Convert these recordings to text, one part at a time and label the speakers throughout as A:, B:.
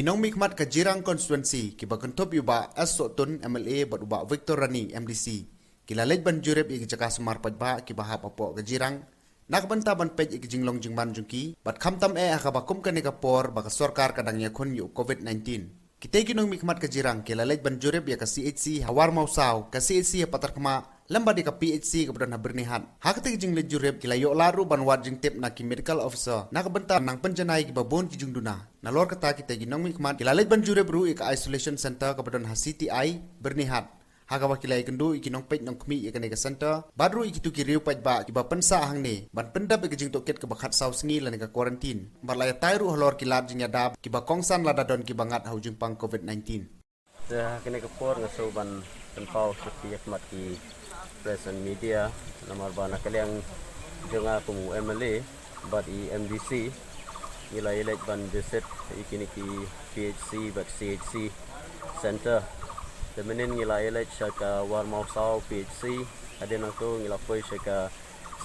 A: Nongmihkhmat ke Jirang konstituensi ki bakentop yuba As-Sotun MLA baduba Victor Rani MDC ki lalej ban Jurip i jaka semar pajba ki bahap apo ke Jirang nak banta ban pej i jinglong jingman jungki bat khamtam aka bakum ka negapor baka sarkar kadang ya khon yu COVID-19 kita ki Nongmihkhmat ke Jirang ki lalej ban Jurip ya ka CHC hawar mausau ka CHC ya patarkma lamba di ka PHC kemudian bernihat. Hak te jing le Jurip kila yo laru ban wat jing tip na ki medical officer nak bentar nang penjanai ki babon ki jung duna. Nalor kata kita ki Nongmihkhmat kila lej ban Jurip ru ka isolation center kemudian ha CTI bernihat. Hak ba kila ikendu ki nongpej nongkmi ka nega center badru ki tu ki riu paj ba ki ba pensa hang ne ban pendap ki jing toket ke bakhat sau sngi la nega quarantine. Barlaya tairu halor ki lad jing yadab ki ba kongsan lada don ki bangat hau jing pang COVID-19.
B: Sa kini kapor nga so ban tempau seperti yakmat ki press and media namar bana kaliang jonga kumu MLA but i MDC ila elect ban visit ikini ki PHC but CHC center temenin ila elect ka war mausau PHC ada nang tu ila poi ka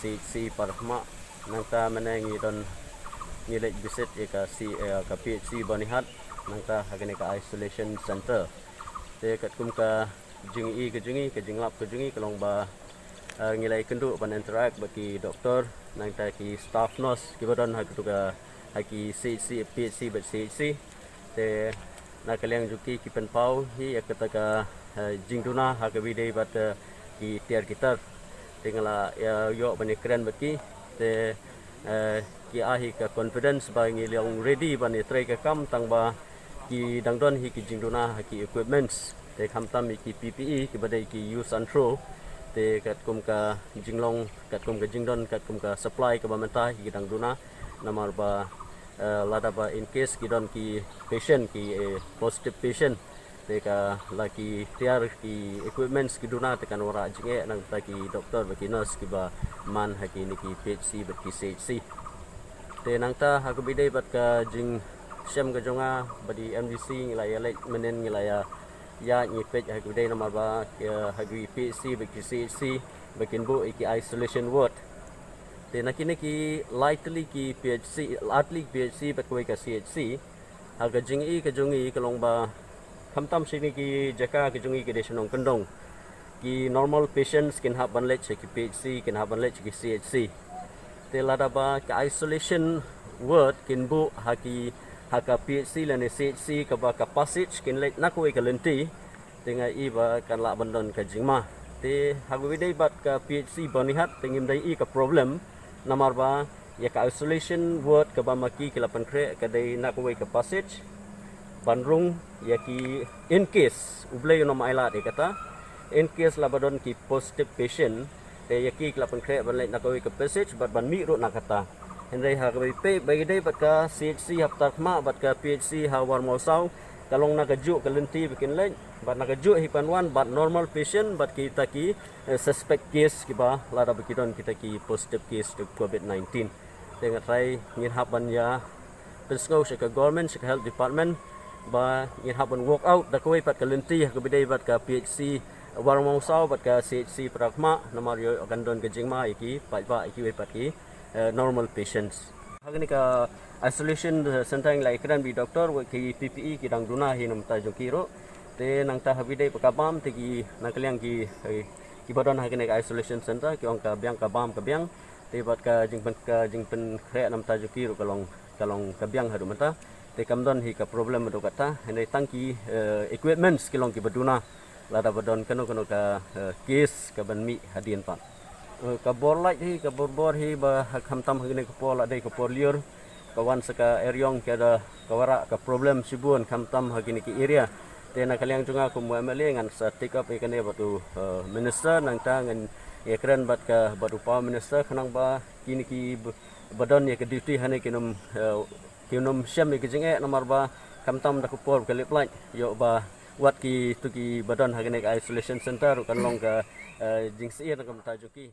B: CHC parma nang ta menang idon elect visit ka PHC banihat nang ta hakene ka isolation center te kat kum ka jingi ke jinglap ke jingi kalong ba ngilai kendu ban interact bagi doktor nang ta ki staff nurse ki badan ha tu ka ki CHC PHC but CHC te na kaliang juki ki penpau hi akata ka jingduna ha ka bidai bat ki tiar kitar tingala ya yo ban keren baki te ki ahi ka confidence ba ngiliang ready ban try ka kam tang ba ki dangdon hi ki jingduna ha ki equipments te khamtam ki PPE ki badai ki use and throw te kat kum ka jinglong kat kum ka jingdon kat kum ka supply ka bamenta ki dang duna namar ba lada ba in case ki don ki patient ki positive patient te ka laki tiar ki equipments ki duna te kan ora jinge nang ta ki doktor ba ki nurse ki ba man ha ki ni ki PHC ba ki CHC te nang ta ha ko bidai bat ka jing sem ka jonga badi MDC ngila ya lek menen ngila ya ni pej ha gudai nama ba ha gui PHC bagi CHC bakin bu iki isolation ward te nakini ki lightly ki PHC lightly PHC bakoi ka CHC ha ga jingi ka jungi kalong ba khamtam sini ki jaka ka jungi ki desionong kendong ki normal patients kin ha ban lech ki PHC kin ha ban lech ki CHC te lada ba ka isolation ward kin bu ha ki haka PHC lane CHC ka ba ka passage kin lek nakoi ka lenti tenga iba kan la bandon ka jingma te hagu dei bat ka PHC banihat tengim dai i ka problem namar ba ya ka isolation ward ka ba maki kila pankre ka dei nakoi ka passage bandrung ya ki in case ublay no maila de kata in case la badon ki positive patient te ya ki kila pankre ban lek nakoi ka passage bat ban mi ro nakata Henry ha kabi pe bagi dai bat ka CHC haptar khma bat ka PHC ha war mausau kalong nakaju kalenti bikin lain bat nakaju hipanwan bat normal patient bat kita ki suspect case ki ba lada bikidon kita ki positive case to COVID-19 dengan try ngin haban ya pensgo sa ka government sa health department ba ngin haban walk out da koi bat kalenti ha kabi dai bat ka PHC war mausau bat ka CHC prakhma namar yo gandon ke jingma iki pat ba iki we pat ki normal patients. Hagani ka isolation center yang laikran bi doktor ki PPE ki dang duna hi nam ta jo kiro te nang ta habidai pakabam te ki nakaliang ki badan hagani ka isolation center ki ong ka biang ka bam ka biang te bat ka jingpen kre nam ta jo kiro kalong ka biang hadu mata te kamdon hi ka problem do kata henai tangki equipments ki long ki baduna lada badon kano ka case ka banmi hadien pa kabor light hi kabor bor hi ba khamtam hagine kapor la dei kapor liur kawan saka eryong kada kawara ka problem sibun khamtam hagine ki area te na kaliang tunga ko mo MLA ngan sa take up ikane batu minister nang ta ngan ekran bat ka batu pa minister khanang ba kini ki badon ya ke duty hane kinum syam ki jinge nomor ba khamtam da kapor kalip light yo ba wat ki tu ki badon hagine ka isolation center kan long ka jingsi na kam tajuki